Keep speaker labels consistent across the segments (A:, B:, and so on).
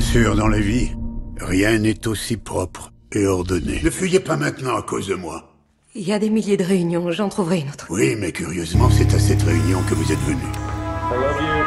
A: sûr, dans la vie, rien n'est aussi propre et ordonné. Ne fuyez pas maintenant à cause de moi.
B: Il y a des milliers de réunions, j'en trouverai une autre.
A: Oui, mais curieusement, c'est à cette réunion que vous êtes venu.
C: I love you.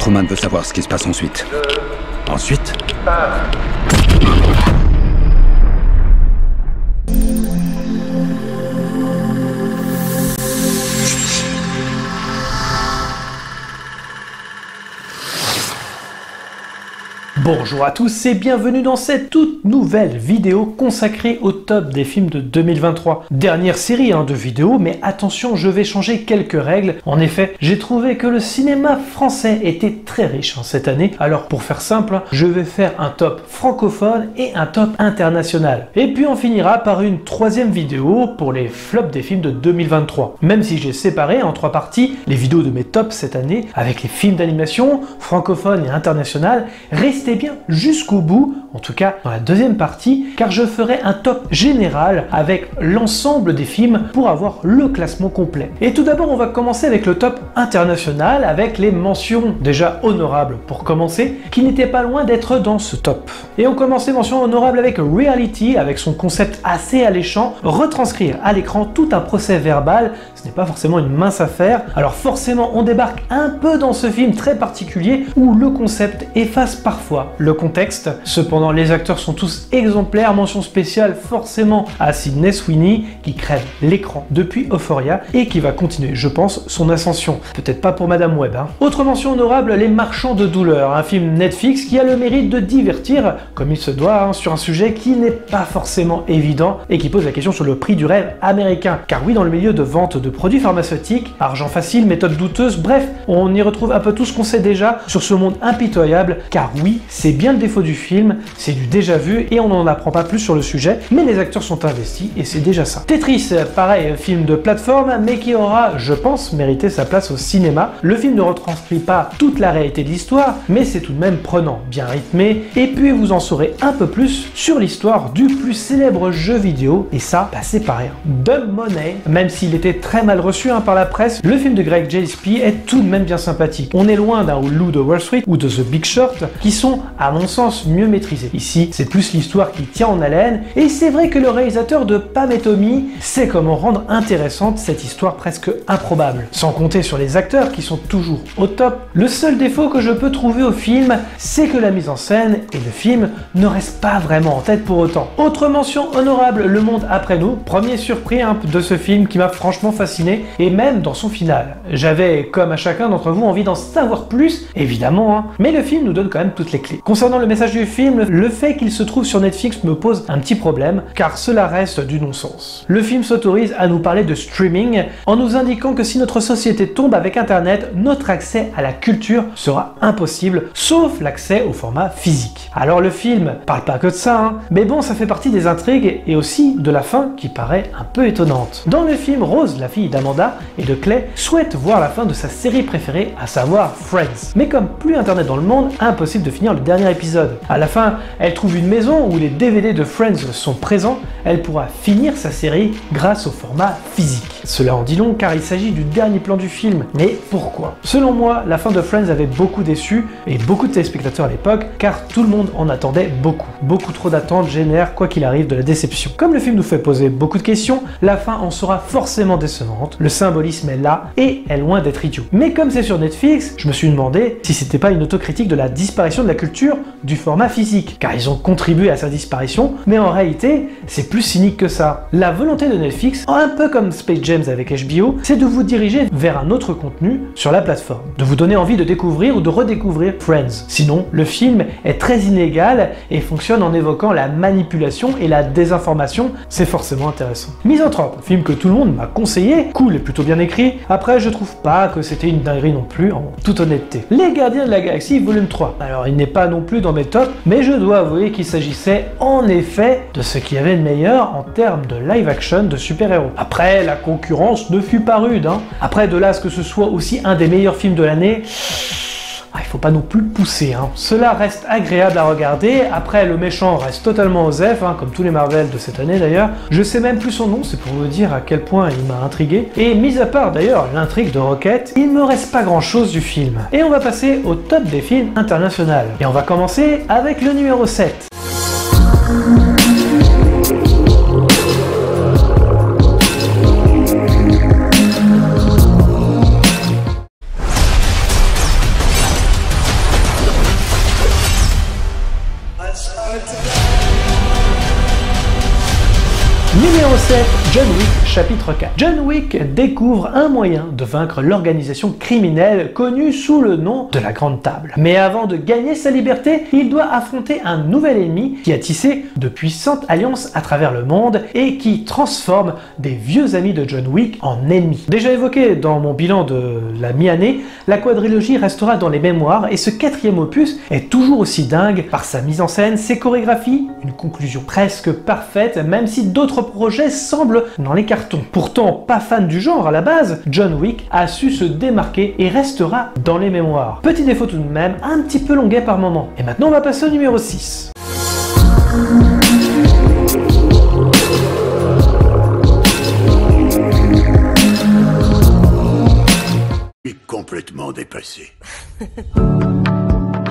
D: Truman veut savoir ce qui se passe ensuite. Ensuite ?
E: Bonjour à tous et bienvenue dans cette toute nouvelle vidéo consacrée au top des films de 2023. Dernière série de vidéos, mais attention, je vais changer quelques règles. En effet, j'ai trouvé que le cinéma français était très riche cette année. Alors pour faire simple, je vais faire un top francophone et un top international. Et puis on finira par une troisième vidéo pour les flops des films de 2023. Même si j'ai séparé en trois parties les vidéos de mes tops cette année avec les films d'animation francophones et international, restez bien jusqu'au bout, en tout cas dans la deuxième partie, car je ferai un top général avec l'ensemble des films pour avoir le classement complet. Et tout d'abord, on va commencer avec le top international, avec les mentions déjà honorables pour commencer, qui n'étaient pas loin d'être dans ce top. Et on commence les mentions honorables avec Reality, avec son concept assez alléchant, retranscrire à l'écran tout un procès verbal, ce n'est pas forcément une mince affaire. Alors forcément, on débarque un peu dans ce film très particulier où le concept efface parfois le contexte. Cependant, les acteurs sont tous exemplaires. Mention spéciale forcément à Sydney Sweeney qui crève l'écran depuis Euphoria et qui va continuer, je pense, son ascension. Peut-être pas pour Madame Web. Autre mention honorable, Les Marchands de douleur, un film Netflix qui a le mérite de divertir comme il se doit sur un sujet qui n'est pas forcément évident et qui pose la question sur le prix du rêve américain. Car oui, dans le milieu de vente de produits pharmaceutiques, argent facile, méthode douteuse, bref, on y retrouve un peu tout ce qu'on sait déjà sur ce monde impitoyable, car oui, c'est bien le défaut du film, c'est du déjà vu et on n'en apprend pas plus sur le sujet, mais les acteurs sont investis et c'est déjà ça. Tetris, pareil, film de plateforme, mais qui aura, je pense, mérité sa place au cinéma. Le film ne retranscrit pas toute la réalité de l'histoire, mais c'est tout de même prenant, bien rythmé, et puis vous en saurez un peu plus sur l'histoire du plus célèbre jeu vidéo, et ça, bah, c'est pas rien. Dumb Money, même s'il était très mal reçu par la presse, le film de Greg Gillespie est tout de même bien sympathique. On est loin d'un Loup de Wall Street ou de The Big Short, qui sont, à mon sens, mieux maîtrisés. Ici, c'est plus l'histoire qui tient en haleine, et c'est vrai que le réalisateur de Pam et Tommy sait comment rendre intéressante cette histoire presque improbable. Sans compter sur les acteurs qui sont toujours au top, le seul défaut que je peux trouver au film, c'est que la mise en scène et le film ne restent pas vraiment en tête pour autant. Autre mention honorable, Le Monde après nous, premier surpris de ce film qui m'a franchement fasciné, et même dans son final. J'avais, comme à chacun d'entre vous, envie d'en savoir plus, évidemment, mais le film nous donne quand même toutes les clés. Concernant le message du film, le fait qu'il se trouve sur Netflix me pose un petit problème, car cela reste du non-sens. Le film s'autorise à nous parler de streaming, en nous indiquant que si notre société tombe avec Internet, notre accès à la culture sera impossible, sauf l'accès au format physique. Alors le film parle pas que de ça, mais bon, ça fait partie des intrigues et aussi de la fin qui paraît un peu étonnante. Dans le film, Rose, la fille d'Amanda et de Clay, souhaite voir la fin de sa série préférée, à savoir Friends. Mais comme plus Internet dans le monde, impossible de finir le dernier épisode. À la fin, elle trouve une maison où les DVD de Friends sont présents, elle pourra finir sa série grâce au format physique. Cela en dit long car il s'agit du dernier plan du film. Mais pourquoi? Selon moi, la fin de Friends avait beaucoup déçu, et beaucoup de téléspectateurs à l'époque, car tout le monde en attendait beaucoup. Beaucoup trop d'attentes génèrent, quoi qu'il arrive, de la déception. Comme le film nous fait poser beaucoup de questions, la fin en sera forcément décevante, le symbolisme est là, et est loin d'être idiot. Mais comme c'est sur Netflix, je me suis demandé si c'était pas une autocritique de la disparition de la culture du format physique, car ils ont contribué à sa disparition, mais en réalité, c'est plus cynique que ça. La volonté de Netflix, un peu comme Space Jam avec HBO, c'est de vous diriger vers un autre contenu sur la plateforme, de vous donner envie de découvrir ou de redécouvrir Friends. Sinon, le film est très inégal et fonctionne en évoquant la manipulation et la désinformation, c'est forcément intéressant. Misanthrope, film que tout le monde m'a conseillé, cool et plutôt bien écrit, après je trouve pas que c'était une dinguerie non plus, en toute honnêteté. Les Gardiens de la Galaxie volume 3, alors il n'est pas non plus dans mes tops, mais je dois avouer qu'il s'agissait en effet de ce qu'il y avait de meilleur en termes de live action de super-héros. Après, la concurrence ne fut pas rude. Après, de là à ce que ce soit aussi un des meilleurs films de l'année, il faut pas non plus le pousser. Cela reste agréable à regarder. Après, le méchant reste totalement osef, comme tous les Marvel de cette année d'ailleurs. Je sais même plus son nom, c'est pour vous dire à quel point il m'a intrigué. Et mis à part d'ailleurs l'intrigue de Rocket, il me reste pas grand chose du film. Et on va passer au top des films internationaux. Et on va commencer avec le numéro 7. Numéro 7, John Wick, chapitre 4. John Wick découvre un moyen de vaincre l'organisation criminelle connue sous le nom de la Grande Table. Mais avant de gagner sa liberté, il doit affronter un nouvel ennemi qui a tissé de puissantes alliances à travers le monde et qui transforme des vieux amis de John Wick en ennemis. Déjà évoqué dans mon bilan de la mi-année, la quadrilogie restera dans les mémoires et ce quatrième opus est toujours aussi dingue par sa mise en scène, ses chorégraphies, une conclusion presque parfaite, même si d'autres projets semblent dans les cartons. Pourtant, pas fan du genre à la base, John Wick a su se démarquer et restera dans les mémoires. Petit défaut tout de même, un petit peu longuet par moment. Et maintenant on va passer au numéro 6.
A: Je suis complètement dépassé.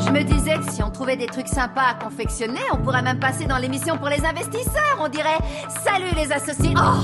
F: Je me disais que si on trouvait des trucs sympas à confectionner, on pourrait même passer dans l'émission pour les investisseurs. On dirait « Salut les associés !» Oh,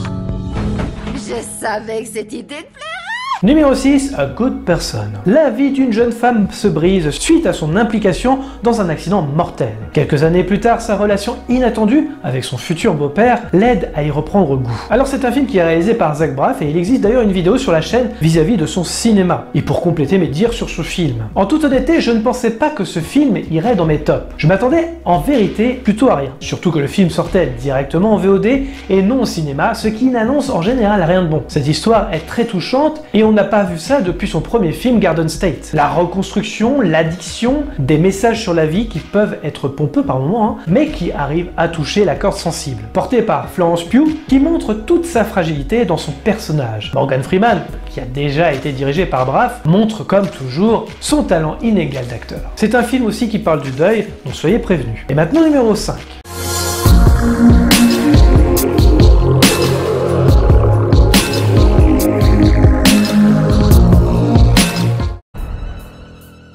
F: je savais que cette idée te plairait.
E: Numéro 6, A Good Person. La vie d'une jeune femme se brise suite à son implication dans un accident mortel. Quelques années plus tard, sa relation inattendue avec son futur beau-père l'aide à y reprendre goût. Alors c'est un film qui est réalisé par Zach Braff et il existe d'ailleurs une vidéo sur la chaîne vis-à-vis de son cinéma. Et pour compléter mes dires sur ce film. En toute honnêteté, je ne pensais pas que ce film irait dans mes tops. Je m'attendais en vérité plutôt à rien. Surtout que le film sortait directement en VOD et non au cinéma, ce qui n'annonce en général rien de bon. Cette histoire est très touchante et on n'a pas vu ça depuis son premier film Garden State. La reconstruction, l'addiction, des messages sur la vie qui peuvent être pompeux par moments, mais qui arrivent à toucher la corde sensible. Porté par Florence Pugh, qui montre toute sa fragilité dans son personnage. Morgan Freeman, qui a déjà été dirigé par Braff, montre comme toujours son talent inégal d'acteur. C'est un film aussi qui parle du deuil, donc soyez prévenus. Et maintenant numéro 5.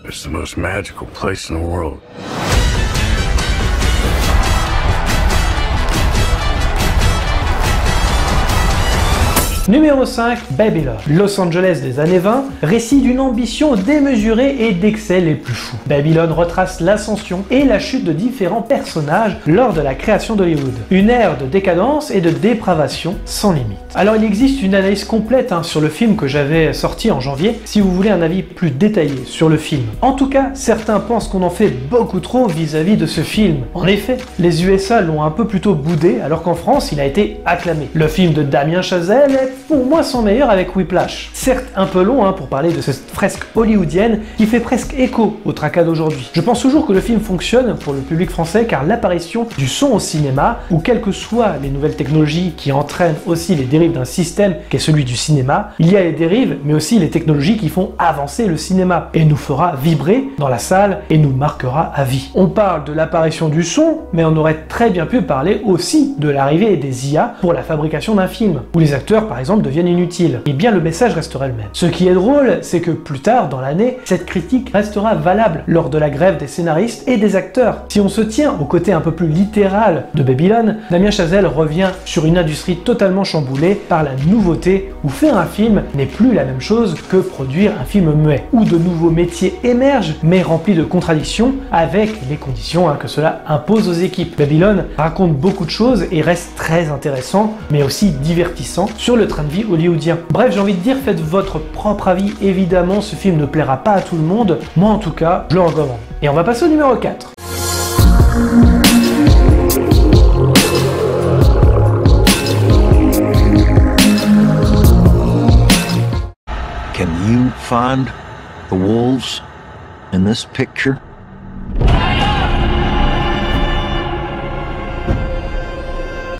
A: It's the most magical place in the world.
E: Numéro 5, Babylon. Los Angeles des années 20, récit d'une ambition démesurée et d'excès les plus fous. Babylon retrace l'ascension et la chute de différents personnages lors de la création d'Hollywood. Une ère de décadence et de dépravation sans limite. Alors il existe une analyse complète sur le film que j'avais sorti en janvier, si vous voulez un avis plus détaillé sur le film. En tout cas, certains pensent qu'on en fait beaucoup trop vis-à-vis de ce film. En effet, les USA l'ont un peu plutôt boudé, alors qu'en France, il a été acclamé. Le film de Damien Chazelle est pour moi son meilleur avec Whiplash. Certes un peu long pour parler de cette fresque hollywoodienne qui fait presque écho au tracas d'aujourd'hui. Je pense toujours que le film fonctionne pour le public français car l'apparition du son au cinéma, ou quelles que soient les nouvelles technologies qui entraînent aussi les dérives d'un système qu'est celui du cinéma, il y a les dérives mais aussi les technologies qui font avancer le cinéma et nous fera vibrer dans la salle et nous marquera à vie. On parle de l'apparition du son, mais on aurait très bien pu parler aussi de l'arrivée des IA pour la fabrication d'un film, où les acteurs par exemple deviennent inutiles. Et bien le message resterait le même. Ce qui est drôle, c'est que plus tard dans l'année, cette critique restera valable lors de la grève des scénaristes et des acteurs. Si on se tient au côté un peu plus littéral de Babylon, Damien Chazelle revient sur une industrie totalement chamboulée par la nouveauté, où faire un film n'est plus la même chose que produire un film muet, où de nouveaux métiers émergent, mais remplis de contradictions, avec les conditions que cela impose aux équipes. Babylon raconte beaucoup de choses et reste très intéressant, mais aussi divertissant sur le train de vie hollywoodien. Bref, j'ai envie de dire, faites votre propre avis. Évidemment, ce film ne plaira pas à tout le monde. Moi, en tout cas, je le recommande. Et on va passer au numéro 4.
G: Can you find the wolves in this picture?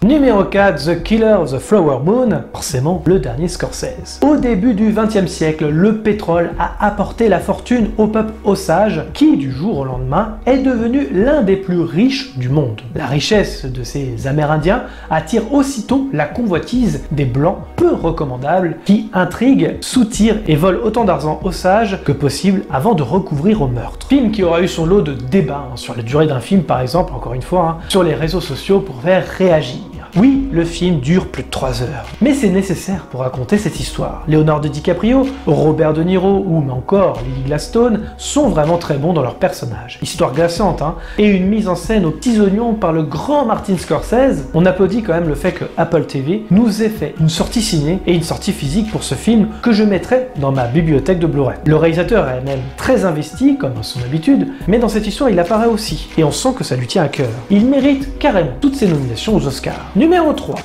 E: Numéro 4, The Killer of the Flower Moon, forcément le dernier Scorsese. Au début du XXe siècle, le pétrole a apporté la fortune au peuple Osage, qui du jour au lendemain est devenu l'un des plus riches du monde. La richesse de ces Amérindiens attire aussitôt la convoitise des Blancs peu recommandables qui intriguent, soutirent et volent autant d'argent Osage que possible avant de recouvrir au meurtre. Film qui aura eu son lot de débats sur la durée d'un film par exemple, encore une fois, sur les réseaux sociaux pour faire réagir. Oui, le film dure plus de 3 heures, mais c'est nécessaire pour raconter cette histoire. Leonardo DiCaprio, Robert De Niro ou encore Lily Gladstone sont vraiment très bons dans leurs personnages. Histoire glaçante, et une mise en scène aux petits oignons par le grand Martin Scorsese. On applaudit quand même le fait que Apple TV nous ait fait une sortie ciné et une sortie physique pour ce film que je mettrai dans ma bibliothèque de Blu-ray. Le réalisateur est même très investi, comme à son habitude, mais dans cette histoire il apparaît aussi, et on sent que ça lui tient à cœur. Il mérite carrément toutes ses nominations aux Oscars. Numéro 3.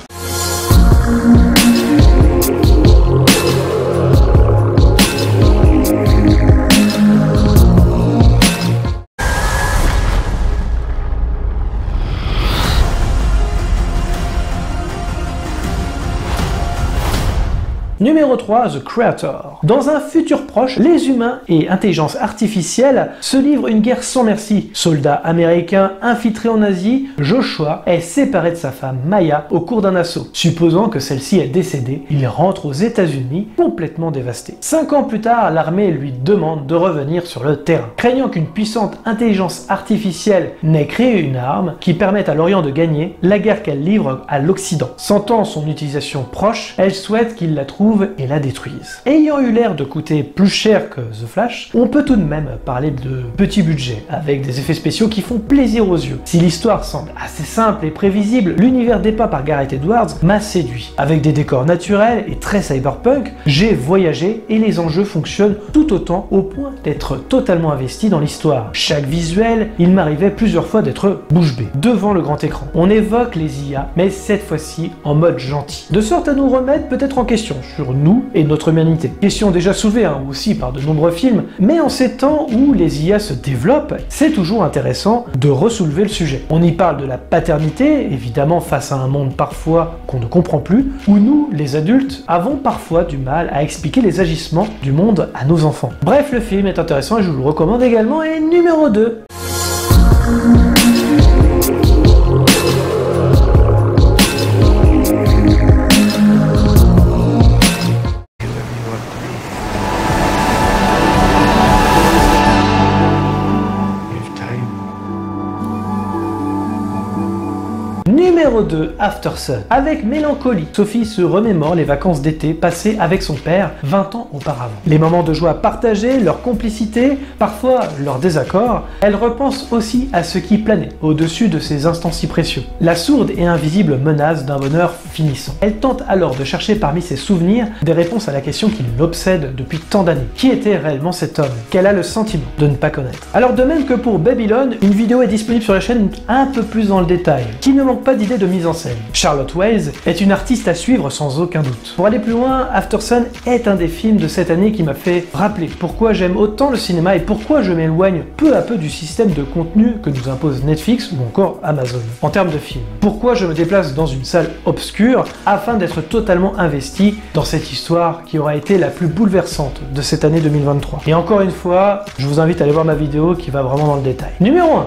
E: Numéro 3, The Creator. Dans un futur proche, les humains et intelligence artificielle se livrent une guerre sans merci. Soldat américain infiltré en Asie, Joshua est séparé de sa femme Maya au cours d'un assaut. Supposant que celle-ci est décédée, il rentre aux États-Unis complètement dévasté. 5 ans plus tard, l'armée lui demande de revenir sur le terrain. Craignant qu'une puissante intelligence artificielle n'ait créé une arme qui permette à l'Orient de gagner la guerre qu'elle livre à l'Occident. Sentant son utilisation proche, elle souhaite qu'il la trouve mieux et la détruisent. Ayant eu l'air de coûter plus cher que The Flash, on peut tout de même parler de petit budget, avec des effets spéciaux qui font plaisir aux yeux. Si l'histoire semble assez simple et prévisible, l'univers dépeint par Gareth Edwards m'a séduit. Avec des décors naturels et très cyberpunk, j'ai voyagé et les enjeux fonctionnent tout autant au point d'être totalement investi dans l'histoire. Chaque visuel, il m'arrivait plusieurs fois d'être bouche bée devant le grand écran. On évoque les IA, mais cette fois-ci en mode gentil. De sorte à nous remettre peut-être en question sur nous et notre humanité. Question déjà soulevée aussi par de nombreux films, mais en ces temps où les IA se développent, c'est toujours intéressant de ressoulever le sujet. On y parle de la paternité, évidemment face à un monde parfois qu'on ne comprend plus, où nous, les adultes, avons parfois du mal à expliquer les agissements du monde à nos enfants. Bref, le film est intéressant et je vous le recommande également. Et numéro 2. Numéro 2, After Sun. Avec mélancolie, Sophie se remémore les vacances d'été passées avec son père 20 ans auparavant. Les moments de joie partagés, leur complicité, parfois leur désaccord, elle repense aussi à ce qui planait au-dessus de ces instants si précieux. La sourde et invisible menace d'un bonheur finissant. Elle tente alors de chercher parmi ses souvenirs des réponses à la question qui l'obsède depuis tant d'années. Qui était réellement cet homme qu'elle a le sentiment de ne pas connaître? Alors de même que pour Babylon, une vidéo est disponible sur la chaîne un peu plus dans le détail, qui ne manque pas d'idées de mise en scène. Charlotte Wells est une artiste à suivre sans aucun doute. Pour aller plus loin, After Sun est un des films de cette année qui m'a fait rappeler pourquoi j'aime autant le cinéma et pourquoi je m'éloigne peu à peu du système de contenu que nous impose Netflix ou encore Amazon en termes de films. Pourquoi je me déplace dans une salle obscure afin d'être totalement investi dans cette histoire qui aura été la plus bouleversante de cette année 2023. Et encore une fois, je vous invite à aller voir ma vidéo qui va vraiment dans le détail. Numéro 1.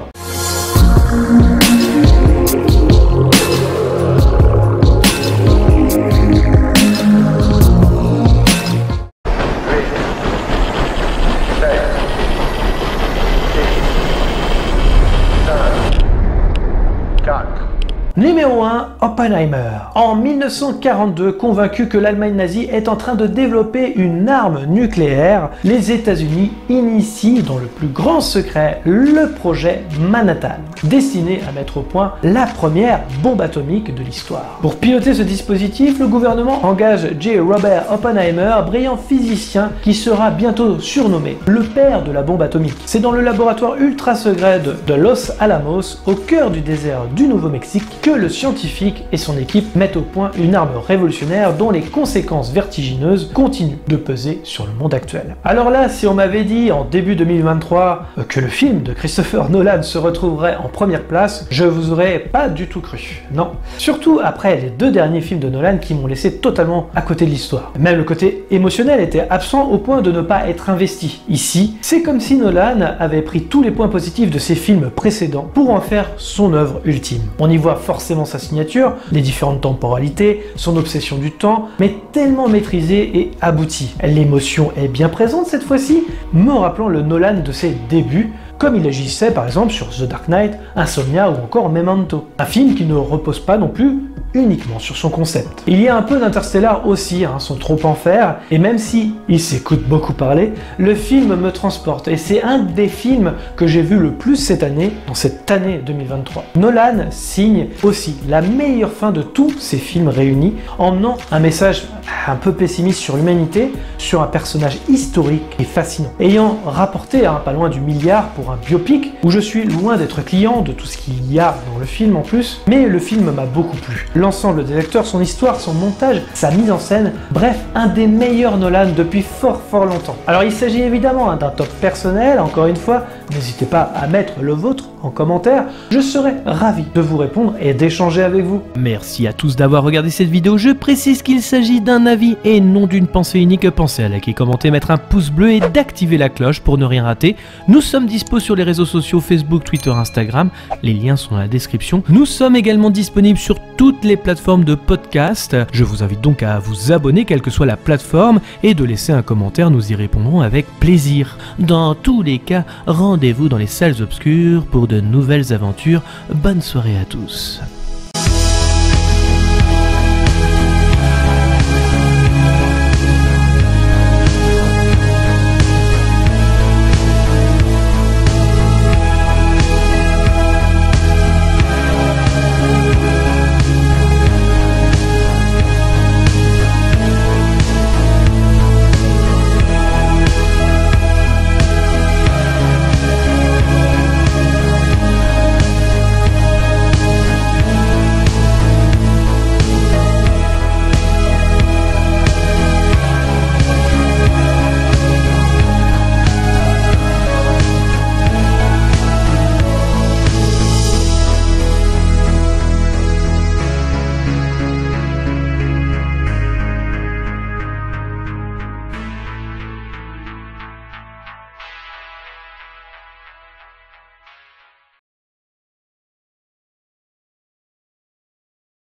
E: Numéro 1, Oppenheimer. En 1942, convaincu que l'Allemagne nazie est en train de développer une arme nucléaire, les États-Unis initient dans le plus grand secret le projet Manhattan, destiné à mettre au point la première bombe atomique de l'histoire. Pour piloter ce dispositif, le gouvernement engage J. Robert Oppenheimer, brillant physicien qui sera bientôt surnommé le père de la bombe atomique. C'est dans le laboratoire ultra secret de Los Alamos, au cœur du désert du Nouveau-Mexique, que le scientifique et son équipe mettent au point une arme révolutionnaire dont les conséquences vertigineuses continuent de peser sur le monde actuel. Alors là, si on m'avait dit en début 2023 que le film de Christopher Nolan se retrouverait en première place, je vous aurais pas du tout cru. Non. Surtout après les deux derniers films de Nolan qui m'ont laissé totalement à côté de l'histoire. Même le côté émotionnel était absent au point de ne pas être investi. Ici, c'est comme si Nolan avait pris tous les points positifs de ses films précédents pour en faire son œuvre ultime. On y voit forcément sa signature, les différentes temporalités, son obsession du temps, mais tellement maîtrisée et aboutie. L'émotion est bien présente cette fois-ci, me rappelant le Nolan de ses débuts, comme il agissait par exemple sur The Dark Knight, Insomnia ou encore Memento. Un film qui ne repose pas non plus uniquement sur son concept. Il y a un peu d'Interstellar aussi, sans trop en faire, et même si il s'écoute beaucoup parler, le film me transporte, et c'est un des films que j'ai vu le plus cette année, dans cette année 2023. Nolan signe aussi la meilleure fin de tous ses films réunis, emmenant un message un peu pessimiste sur l'humanité, sur un personnage historique et fascinant. Ayant rapporté pas loin du milliard pour un biopic, où je suis loin d'être client de tout ce qu'il y a dans le film en plus, mais le film m'a beaucoup plu. L'ensemble des acteurs, son histoire, son montage, sa mise en scène, bref, un des meilleurs Nolan depuis fort longtemps. Alors il s'agit évidemment d'un top personnel, encore une fois, n'hésitez pas à mettre le vôtre en commentaire, je serai ravi de vous répondre et d'échanger avec vous. Merci à tous d'avoir regardé cette vidéo, je précise qu'il s'agit d'un avis et non d'une pensée unique. Pensez à liker, commenter, mettre un pouce bleu et d'activer la cloche pour ne rien rater. Nous sommes dispo sur les réseaux sociaux Facebook, Twitter, Instagram, les liens sont dans la description. Nous sommes également disponibles sur toutes les plateformes de podcast. Je vous invite donc à vous abonner quelle que soit la plateforme et de laisser un commentaire, nous y répondrons avec plaisir. Dans tous les cas, rendez-vous dans les salles obscures pour de nouvelles aventures. Bonne soirée à tous.